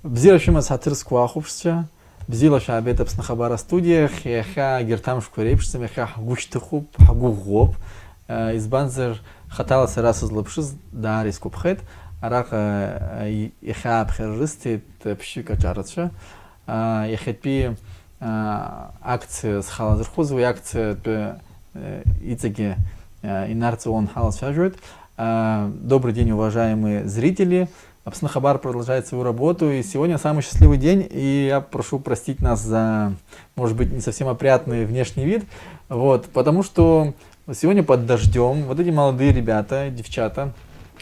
Бзирашима сатырскую ахупшча, бзила шабета пснахабара студиях, яха гертам шкурепшцем, яха гуштыхуп, хагугоп, избанзер хаталаса раз излапшиз, да рискупхет, араха яха абхерристит пщика чарача, яхепи акция с халазерхузовой, акция ицеги инарцион халасфяжует. Добрый день, уважаемые зрители. Пснахабар продолжает свою работу, и сегодня самый счастливый день, и я прошу простить нас за, может быть, не совсем опрятный внешний вид, вот, потому что сегодня под дождем вот эти молодые ребята, девчата,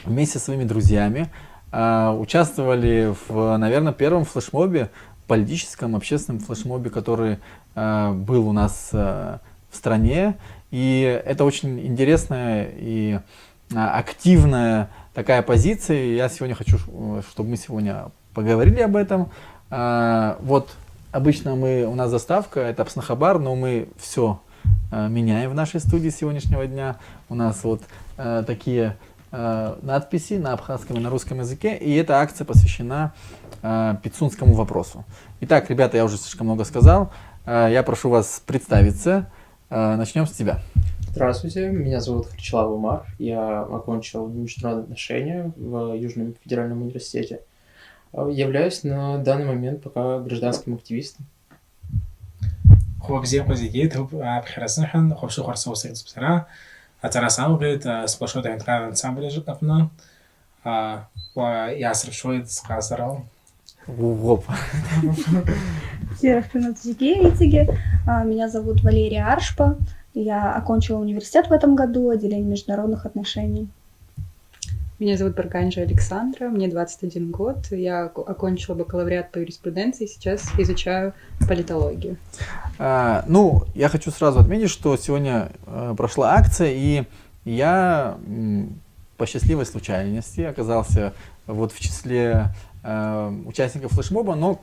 вместе со своими друзьями участвовали в, наверное, первом флешмобе, политическом, общественном флешмобе, который был у нас в стране, и это очень интересная и активная такая позиция. Я сегодня хочу, чтобы мы сегодня поговорили об этом. Вот обычно у нас заставка, это Пснахабар, но мы все меняем в нашей студии сегодняшнего дня. У нас вот такие надписи на абхазском и на русском языке, и эта акция посвящена пицунскому вопросу. Итак, ребята, я уже слишком много сказал. Я прошу вас представиться. Начнем с тебя. Здравствуйте, меня зовут Хричалов Умар. Я окончил международные отношения в Южном федеральном университете. Являюсь на данный момент пока гражданским активистом. خوب زیاد تو بخیرسن خن خوب شو خرسو سید بسرا اترسام بید سپاشو دهند کردن سام بلیجت نفنا و یاسر شوید سقاسرال. Меня зовут Валерия Аршпа. Я окончила университет в этом году, отделение международных отношений. Меня зовут Барганджа Александра, мне 21 год. Я окончила бакалавриат по юриспруденции, сейчас изучаю политологию. Я хочу сразу отметить, что сегодня прошла акция, и я по счастливой случайности оказался вот в числе участников флешмоба, но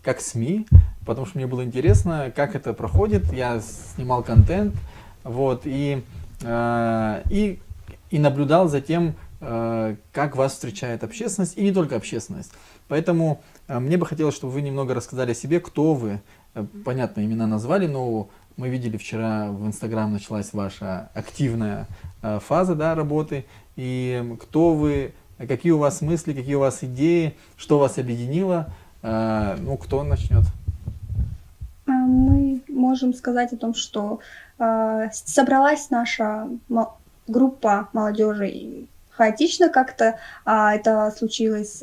как СМИ, потому что мне было интересно, как это проходит. Я снимал контент, вот, и наблюдал за тем, как вас встречает общественность, и не только общественность. Поэтому мне бы хотелось, чтобы вы немного рассказали о себе, кто вы. Понятно, имена назвали, но мы видели вчера в Инстаграм началась ваша активная фаза, да, работы. И кто вы, какие у вас мысли, какие у вас идеи, что вас объединило. Кто начнет? Мы можем сказать о том, что собралась наша группа молодежи хаотично как-то. Это случилось...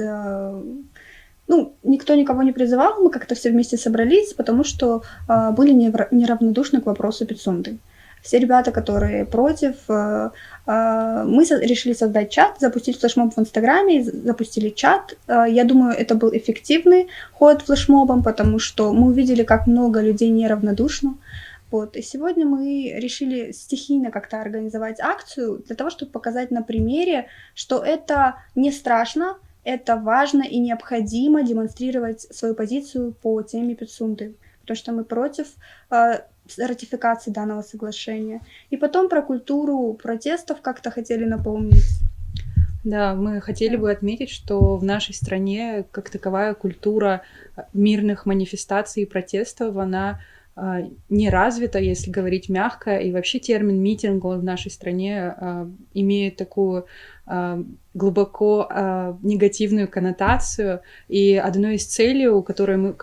никто никого не призывал, мы как-то все вместе собрались, потому что были неравнодушны к вопросу Пицунды. Все ребята, которые против, мы решили создать чат, запустить флешмоб в Инстаграме, запустили чат. Я думаю, это был эффективный ход флешмобом, потому что мы увидели, как много людей неравнодушно. Вот. И сегодня мы решили стихийно как-то организовать акцию для того, чтобы показать на примере, что это не страшно, это важно и необходимо демонстрировать свою позицию по теме Пицунды, потому что мы против ратификации данного соглашения. И потом про культуру протестов как-то хотели напомнить. Да, мы хотели бы отметить, что в нашей стране как таковая культура мирных манифестаций и протестов, она не развита, если говорить мягко, и вообще термин митинг в нашей стране имеет такую глубоко негативную коннотацию, и одной из целей, которые мы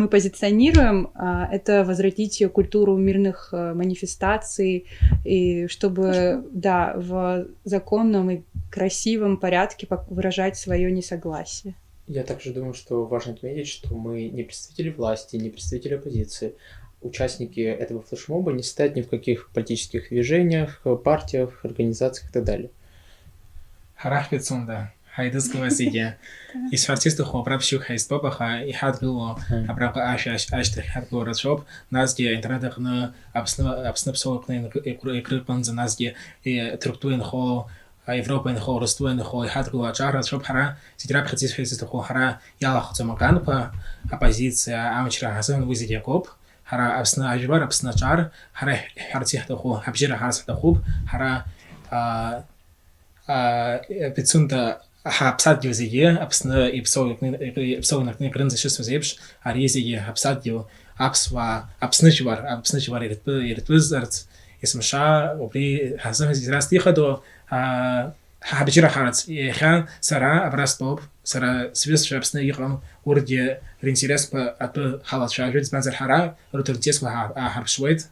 позиционируем, это возвратить культуру мирных манифестаций, и чтобы, в законном и красивом порядке выражать свое несогласие. Я также думаю, что важно отметить, что мы не представители власти, не представители оппозиции. Участники этого флешмоба не стоят ни в каких политических движениях, партиях, организациях и так далее. Харах Пицунда, хайдыз квасиге. Из артистов обрабщу хайстопаха и хадгуло обраба ашты хадгуло расшоп. Назге интернетах обснапсовокнен и крыпанза назге и труктуин холо. Европа инхо, Росту инхо, и хатку ачара, шоп хара, сидра прихотис фейсит хо хара, яла хоцамакан по оппозиция, амчра хасан визит коп, хара абсна ажбар, абсна чар, хара хартих хо, абжира харс хуб, хара Пицунда хапсадио зиге, апсна и псовнак не грынза шесту зебш, а резиге хапсадио, апснычвар иртвызарц, исмша, опри хазам зирас тихадо, хабичира харц, и хан сара абрастоп, сара свис шапсна ихам, урде ринсирес по ату халат шажит, спанзер хара, рутуртес ва харпшвейт,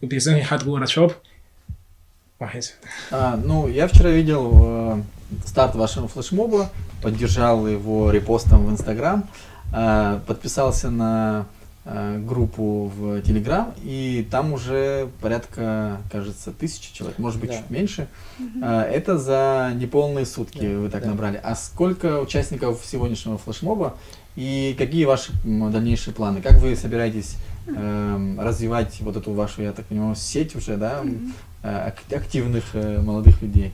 бизан хат гурачоп. Ну, я вчера видел старт вашего флешмоба, поддержал его репостом в Инстаграм, подписался на группу в Телеграм, и там уже порядка, кажется, 1000 человек, может быть, чуть меньше. Это за неполные сутки вы так набрали. А сколько участников сегодняшнего флешмоба и какие ваши дальнейшие планы? Как вы собираетесь развивать вот эту вашу, я так понимаю, сеть уже, да, активных молодых людей?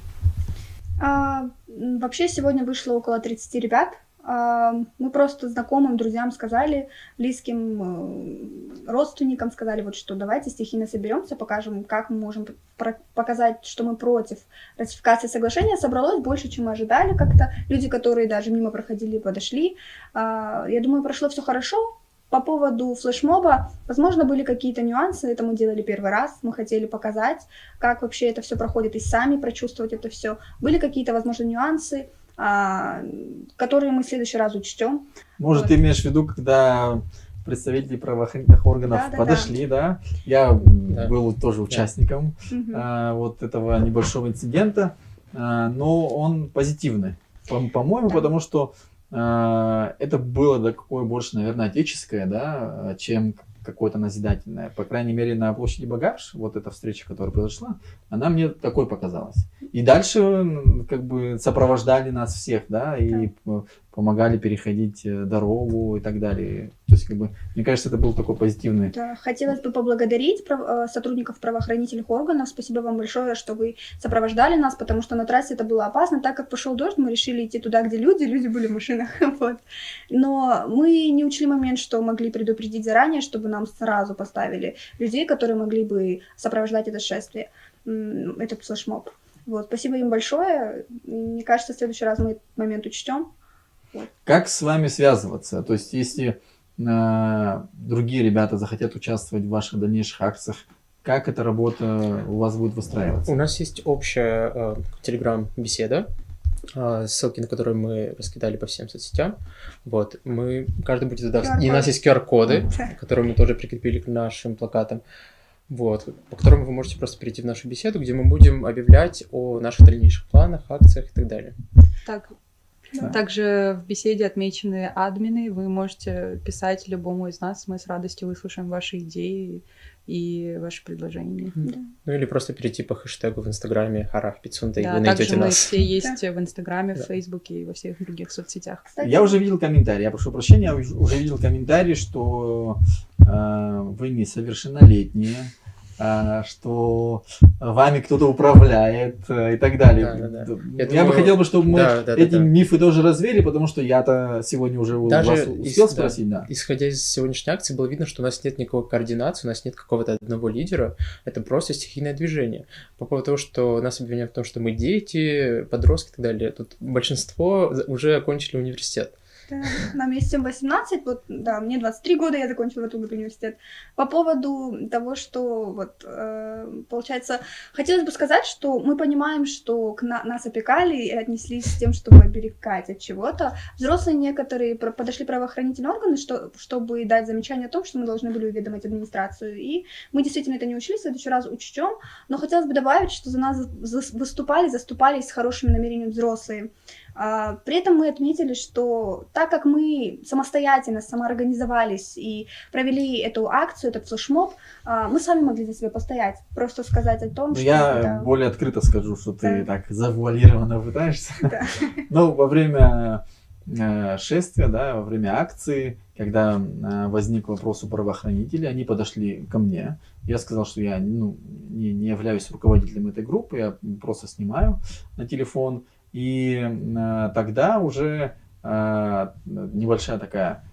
Вообще сегодня вышло около 30 ребят. Мы просто знакомым, друзьям сказали, близким родственникам сказали, вот что давайте стихийно соберемся, покажем, как мы можем показать, что мы против ратификации соглашения. Собралось больше, чем мы ожидали как-то. Люди, которые даже мимо проходили, подошли. Я думаю, прошло все хорошо. По поводу флешмоба, возможно, были какие-то нюансы, это мы делали первый раз, мы хотели показать, как вообще это все проходит, и сами прочувствовать это все. Были какие-то, возможно, нюансы, которые мы в следующий раз учтем. Может, ты имеешь в виду, когда представители правоохранительных органов подошли, да? Я был тоже участником вот этого небольшого инцидента, но он позитивный, по-моему, потому что это было такое больше, наверное, отеческое, да, чем какое-то назидательное. По крайней мере, на площади Багапш, вот эта встреча, которая произошла, она мне такой показалась. И дальше как бы сопровождали нас всех, да, и помогали переходить дорогу и так далее. То есть, как бы, мне кажется, это был такой позитивный. Да, хотелось бы поблагодарить сотрудников правоохранительных органов. Спасибо вам большое, что вы сопровождали нас, потому что на трассе это было опасно. Так как пошел дождь, мы решили идти туда, где люди были в машинах. Вот. Но мы не учли момент, что могли предупредить заранее, чтобы нам сразу поставили людей, которые могли бы сопровождать это шествие, этот флешмоб. Вот. Спасибо им большое. Мне кажется, в следующий раз мы этот момент учтем. Вот. Как с вами связываться? То есть, если другие ребята захотят участвовать в ваших дальнейших акциях, как эта работа у вас будет выстраиваться? У нас есть общая телеграм-беседа, ссылки на которые мы раскидали по всем соцсетям. Вот. Каждый будет туда... И у нас есть QR-коды, которые мы тоже прикрепили к нашим плакатам. Вот, по которым вы можете просто перейти в нашу беседу, где мы будем объявлять о наших дальнейших планах, акциях и так далее. Также в беседе отмечены админы, вы можете писать любому из нас, мы с радостью выслушаем ваши идеи и ваши предложения. Ну или просто перейти по хэштегу в Инстаграме Харах Пицунда, и вы найдете также мы нас. все есть в Инстаграме, в Фейсбуке и во всех других соцсетях. Я уже видел комментарий, я прошу прощения, я уже видел комментарий, что вы несовершеннолетние, что вами кто-то управляет и так далее. Я бы хотел, чтобы мы эти мифы тоже развеяли, потому что я-то сегодня уже у вас успел спросить. Исходя из сегодняшней акции, было видно, что у нас нет никакой координации, у нас нет какого-то одного лидера, это просто стихийное движение. По поводу того, что нас обвиняют в том, что мы дети, подростки и так далее, тут большинство уже окончили университет. Да, нам есть всем 18, вот, да, мне 23 года, я закончила в этом году университет. По поводу того, что, вот, получается, хотелось бы сказать, что мы понимаем, что нас опекали и отнеслись с тем, чтобы оберегать от чего-то. Взрослые некоторые подошли правоохранительные органы, чтобы дать замечание о том, что мы должны были уведомить администрацию, и мы действительно это не учли, в следующий раз учтем, но хотелось бы добавить, что за нас заступались с хорошими намерениями взрослые. При этом мы отметили, что так как мы самостоятельно самоорганизовались и провели эту акцию, этот флешмоб, мы сами могли за себя постоять. Просто сказать о том, что... Я более открыто скажу, что ты так завуалированно пытаешься. Но во время шествия, да, во время акции, когда возник вопрос у правоохранителей, они подошли ко мне. Я сказал, что я не являюсь руководителем этой группы, я просто снимаю на телефон. И тогда уже небольшая такая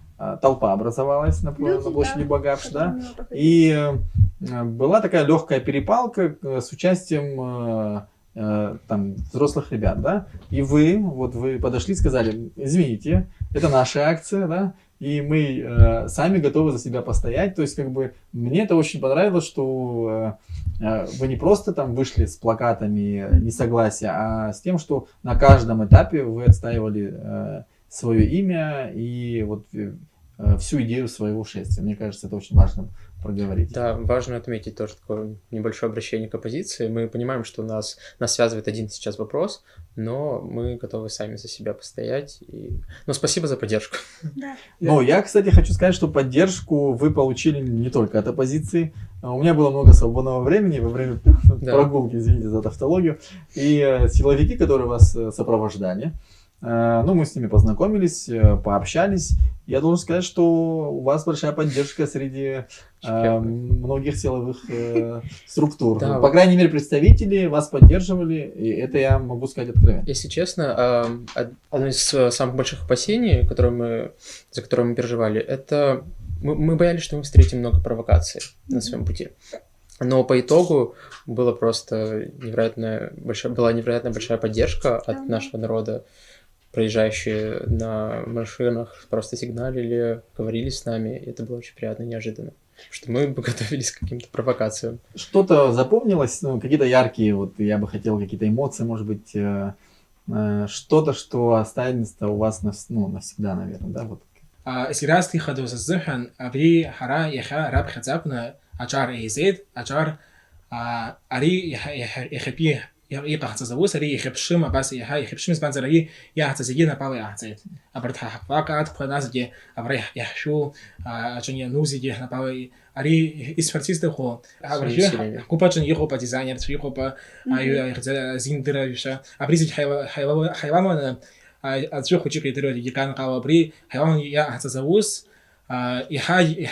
толпа образовалась на площади Багапш, да, и была такая легкая перепалка с участием там взрослых ребят, да, и вы подошли и сказали: извините, это наша акция, да, и мы сами готовы за себя постоять. То есть, как бы, мне это очень понравилось, что вы не просто там вышли с плакатами несогласия, а с тем, что на каждом этапе вы отстаивали свое имя и вот всю идею своего шествия. Мне кажется, это очень важно проговорить. Да, важно отметить тоже такое небольшое обращение к оппозиции. Мы понимаем, что нас связывает один сейчас вопрос, но мы готовы сами за себя постоять. Но спасибо за поддержку. Да. Но я, кстати, хочу сказать, что поддержку вы получили не только от оппозиции. У меня было много свободного времени во время прогулки, извините за тавтологию, и силовики, которые вас сопровождали. Ну, мы с ними познакомились, пообщались. Я должен сказать, что у вас большая поддержка среди многих силовых структур. Да. По крайней мере, представители вас поддерживали, и это я могу сказать откровенно. Если честно, одно из самых больших опасений, за которые мы переживали, это мы боялись, что мы встретим много провокаций на своем пути. Но по итогу была невероятно большая поддержка от нашего народа. Проезжающие на машинах просто сигналили, говорили с нами, и это было очень приятно и неожиданно. Потому что мы готовились к каким-то провокациям. Что-то запомнилось, какие-то яркие, вот я бы хотел какие-то эмоции, может быть, что-то, что останется у вас навсегда, наверное, да? Вот. Сирас тихаду зазыхан, абри хара яха раб хазапна, ачар эйзед, ачар ари яхапи يقع تزوج ري يخبشم بس يخبشم سبانز ري يعتزينا باوي عتزيت أبرتها فقط فنازجي أبريح يحشو عشان نوزجي إحنا باوي أري إسفلتيز ده هو أبريح كوبا عشان يخوبا ديزاينر يخوبا أيو زين درجة أبريز حيوان وانا أتشوف وجهك يدرو يكان قاو أبري حيوان يعتزوج يحاج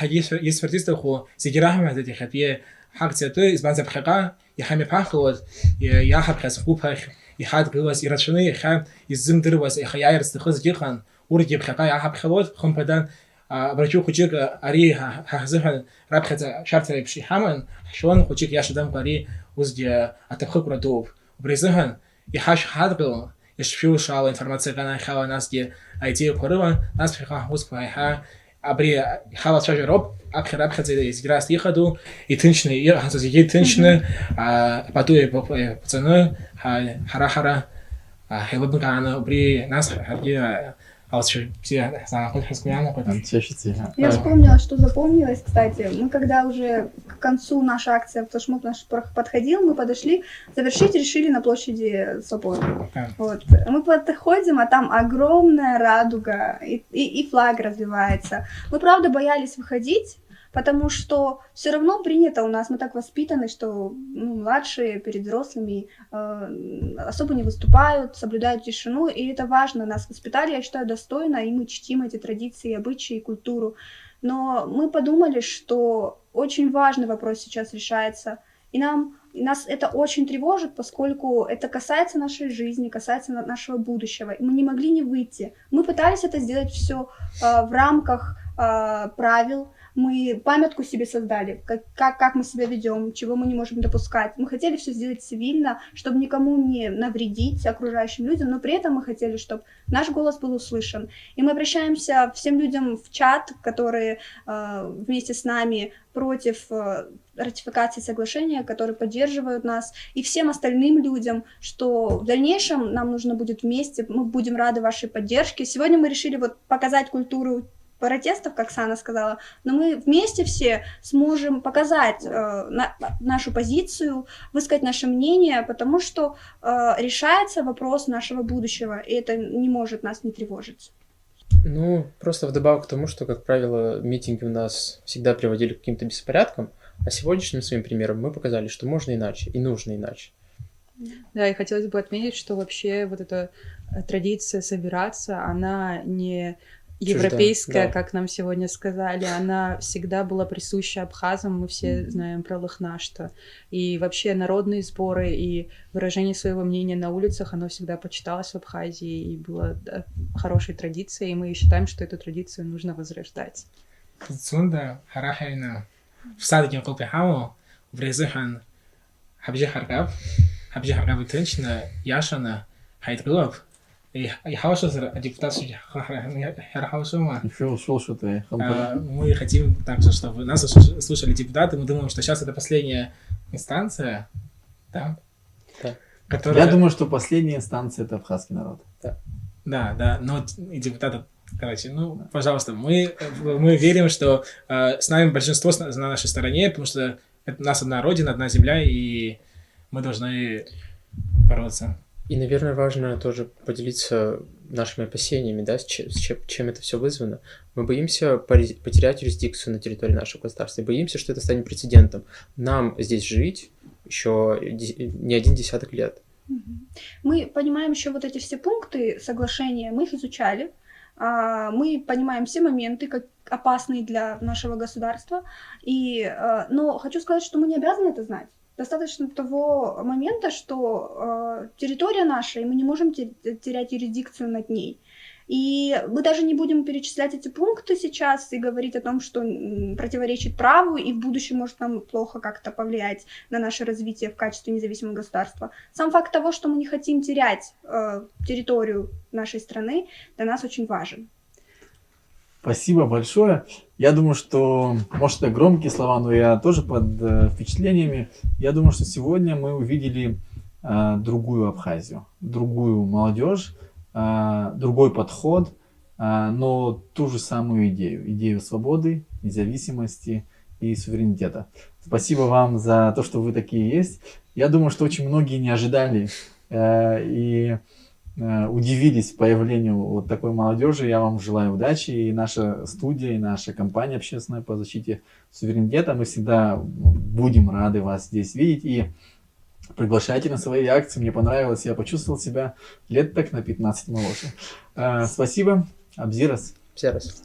إسفلتيز ده هو زجراه ما هذا يخبيه حق تيتو إسبانز بحقا يحمي بحقود يحب خسفوبه يحد جواز يرشني يخم يزمدر واز يخيار استخذ جيخان ورجي بحقا يحب خود خم بدن برجو خجيك أري هزها رب خد شرط بشي حمن شلون خجيك ياشدم قري وزدي أتبخك ردوب وبرزهن يحش حدقو يشفيو شاو إنفورمация كنا خوا ناس دي أيدي قربان ناس بحقا وزك بحقا أبري حاول تشجع رب أبخر زي إزجراس يخدو يتنشني يهز زي يتنشني بدو بتنو حرا هيبقى معنا أبري ناس هرجي Я вспомнила, что запомнилось, кстати. Мы когда уже к концу наша акция флешмоб наш подходил, мы подошли, завершить решили на площади Собора. Вот. Мы подходим, а там огромная радуга, и флаг развивается. Мы, правда, боялись выходить, потому что все равно принято у нас, мы так воспитаны, что младшие перед взрослыми особо не выступают, соблюдают тишину, и это важно, нас воспитали, я считаю, достойно, и мы чтим эти традиции, обычаи, культуру. Но мы подумали, что очень важный вопрос сейчас решается, и нас это очень тревожит, поскольку это касается нашей жизни, касается нашего будущего, и мы не могли не выйти. Мы пытались это сделать все в рамках правил. Мы памятку себе создали, как мы себя ведем, чего мы не можем допускать. Мы хотели все сделать цивильно, чтобы никому не навредить окружающим людям, но при этом мы хотели, чтобы наш голос был услышан. И мы обращаемся всем людям в чат, которые вместе с нами против ратификации соглашения, которые поддерживают нас, и всем остальным людям, что в дальнейшем нам нужно будет вместе, мы будем рады вашей поддержке. Сегодня мы решили показать культуру протестов, как Сана сказала, но мы вместе все сможем показать нашу позицию, высказать наше мнение, потому что решается вопрос нашего будущего, и это не может нас не тревожить. Просто вдобавок к тому, что, как правило, митинги у нас всегда приводили к каким-то беспорядкам, а сегодняшним своим примером мы показали, что можно иначе и нужно иначе. Да, и хотелось бы отметить, что вообще вот эта традиция собираться, она не европейская, да, как нам сегодня сказали, она всегда была присуща абхазам, мы все знаем про Лыхнашто. И вообще народные сборы и выражение своего мнения на улицах, оно всегда почиталось в Абхазии и было хорошей традицией, и мы считаем, что эту традицию нужно возрождать. Цунда харахайна в садике Копихао в Резыхан Хабжи Харкав Хабжи хабрабы тынчна, Яшана, Хайтрылов, и Хаушазер, депутат Хаушума. Шел что-то. Мы хотим также, чтобы нас слушали депутаты. Мы думаем, что сейчас это последняя инстанция, да? Да. Которая... Я думаю, что последняя инстанция это абхазский народ. Да, но и депутаты, короче, ну, пожалуйста, мы верим, что с нами большинство на нашей стороне, потому что у нас одна родина, одна земля, и мы должны бороться. И, наверное, важно тоже поделиться нашими опасениями, да, чем это все вызвано. Мы боимся потерять юрисдикцию на территории нашего государства, и боимся, что это станет прецедентом. Нам здесь жить еще не один десяток лет. Мы понимаем еще вот эти все пункты соглашения, мы их изучали, мы понимаем все моменты, как опасные для нашего государства, но хочу сказать, что мы не обязаны это знать. Достаточно того момента, что территория наша, и мы не можем терять юрисдикцию над ней. И мы даже не будем перечислять эти пункты сейчас и говорить о том, что противоречит праву и в будущем может нам плохо как-то повлиять на наше развитие в качестве независимого государства. Сам факт того, что мы не хотим терять территорию нашей страны, для нас очень важен. Спасибо большое. Я думаю, что, может, это громкие слова, но я тоже под впечатлениями. Я думаю, что сегодня мы увидели другую Абхазию, другую молодежь, другой подход, но ту же самую идею свободы, независимости и суверенитета. Спасибо вам за то, что вы такие есть. Я думаю, что очень многие не ожидали и удивились появлению вот такой молодежи. Я вам желаю удачи. И наша студия, и наша компания общественная по защите суверенитета, мы всегда будем рады вас здесь видеть. И приглашайте на свои акции. Мне понравилось. Я почувствовал себя лет так на 15 моложе. Спасибо. Абзирас. Все раз.